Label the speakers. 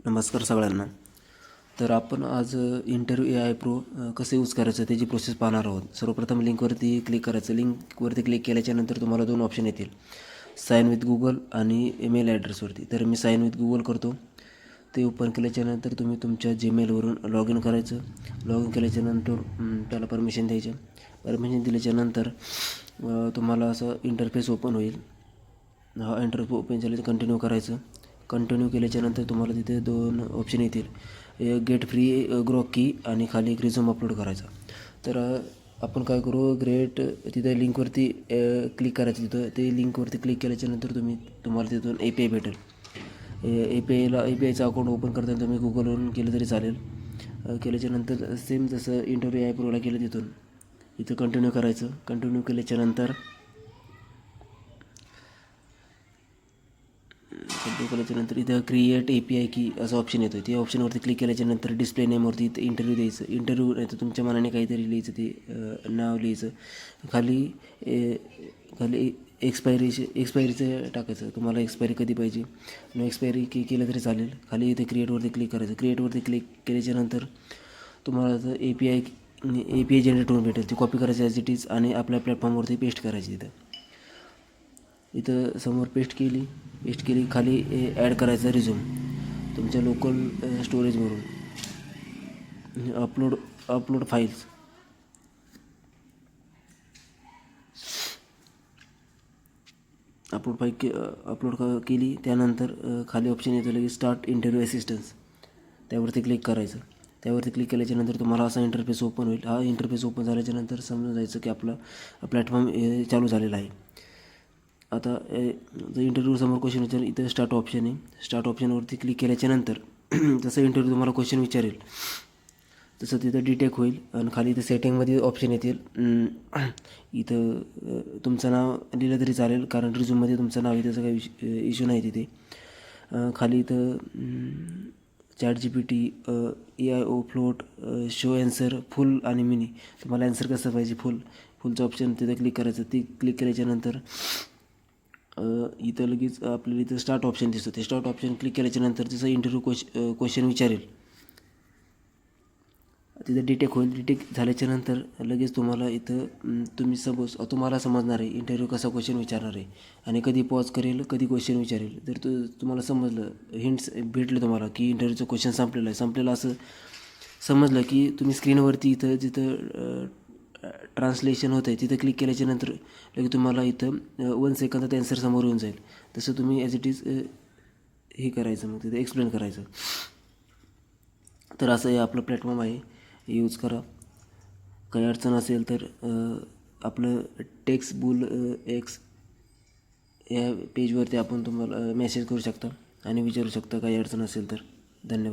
Speaker 1: नमस्कार सगळ्यांना. तर आपण आज इंटरव्ह्यू AI प्रो कसं यूज करायचं त्याची प्रोसेस पाहणार आहोत. सर्वप्रथम लिंकवरती क्लिक करायचं. लिंकवरती क्लिक केल्याच्यानंतर तुम्हाला 2 ऑप्शन येतील, साइन विथ गुगल आणि ईमेल ॲड्रेसवरती. तर मी साइन विथ गुगल करतो. ते ओपन केल्याच्यानंतर तुम्ही तुमच्या जीमेलवरून लॉग इन करायचं. लॉग इन केल्याच्यानंतर त्याला परमिशन द्यायचं. परमिशन दिल्याच्यानंतर तुम्हाला असं इंटरफेस ओपन होईल. हा इंटरफेस ओपन झाल्याचं कंटिन्यू करायचं. कंटिन्यू केल्याच्यानंतर तुम्हाला तिथे 2 ऑप्शन येतील, एक गेट फ्री ग्रॉक की आणि खाली एक रिझ्यूम अपलोड करायचा. तर आपण काय करू, तिथे लिंकवरती क्लिक करायचं. तिथं ते लिंकवरती क्लिक केल्याच्यानंतर तुम्हाला तिथून API भेटेल. APIचं अकाउंट ओपन करताना तुम्ही गुगलवरून केलं तरी चालेल. केल्याच्यानंतर सेम जसं इंटरव्ह्यू AI प्रोला केलं इथं कंटिन्यू करायचं. कंटिन्यू केल्याच्यानंतर इथं क्रिएट API की असं ऑप्शन येतो. ते ऑप्शनवरती क्लिक केल्याच्यानंतर डिस्प्ले नेमवरती इथं इंटरव्ह्यू द्यायचं. इंटरव्ह्यू नाही तर तुमच्या मनाने काहीतरी लिहायचं, ते नाव लिहायचं. खाली एक्सपायरीचं टाकायचं, तुम्हाला एक्सपायरी कधी पाहिजे. नो एक्सपायरी केलं तरी चालेल. खाली इथे क्रिएटवरती क्लिक करायचं. क्रिएटवरती क्लिक केल्याच्यानंतर तुम्हाला API जनरेट होऊन भेटेल. ती कॉपी करायची ॲज इट इज आणि आपल्या प्लॅटफॉर्मवरती पेस्ट करायची. इथं समोर पेस्ट केली. खाली ॲड करायचा रिझ्यूम तुमच्या लोकल स्टोरेजवरून. अपलोड फाईल्स अपलोड केली. त्यानंतर खाली ऑप्शन येतो लगेच स्टार्ट इंटरव्ह्यू असिस्टन्स, त्यावरती क्लिक करायचं. त्यावरती क्लिक केल्याच्यानंतर तुम्हाला असा इंटरफेस ओपन होईल. हा इंटरफेस ओपन झाल्याच्यानंतर समजून जायचं की आपला प्लॅटफॉर्म चालू झालेला आहे. आता इंटरव्ह्यू समोर क्वेश्चन विचारेल. इथं स्टार्ट ऑप्शन आहे. स्टार्ट ऑप्शनवरती क्लिक केल्याच्यानंतर जसं इंटरव्ह्यू तुम्हाला क्वेश्चन विचारेल तसं तिथं डिटेक्ट होईल. आणि खाली इथं सेटिंगमध्ये ऑप्शन येतील. इथं तुमचं नाव लिहिलं तरी चालेल, कारण रिझ्यूममध्ये तुमचं नाव आहे त्याचा काही इश्यू नाही तिथे. खाली इथं ChatGPT, AI float, show answer फुल आणि मिनी. तुम्हाला ॲन्सर कसं पाहिजे, फुलचं ऑप्शन तिथं क्लिक करायचं. ती क्लिक केल्याच्यानंतर इथं लगेच आपल्याला इथं स्टार्ट ऑप्शन दिसतं. ते स्टार्ट ऑप्शन क्लिक केल्याच्यानंतर जसं इंटरव्ह्यू क्वेश्चन विचारेल तिथं डिटेक्ट होईल. डिटेक्ट झाल्याच्यानंतर लगेच तुम्हाला इथं तुम्हाला समजणार आहे इंटरव्ह्यू कसा क्वेश्चन विचारणार आहे आणि कधी पॉज करेल, कधी क्वेश्चन विचारेल. जर तुम्हाला समजलं, हिंट्स भेटले तुम्हाला की इंटरव्ह्यूचं क्वेश्चन संपलेलं असं समजलं की तुम्ही स्क्रीनवरती जिथं ट्रान्सलेशन होतं आहे तिथं क्लिक केल्याच्यानंतर लगेच तुम्हाला इथं 1 सेकंदात ॲन्सर समोर येऊन जाईल. तसं तुम्ही ॲज इट इज हे करायचं, मग तिथं एक्सप्लेन करायचं. तर असं हे आपलं प्लॅटफॉर्म आहे, यूज करा. काही अडचण असेल तर आपलं टेक्स्ट बुल एक्स या पेजवरती आपण तुम्हाला मेसेज करू शकता आणि विचारू शकता काही अडचण असेल तर. धन्यवाद.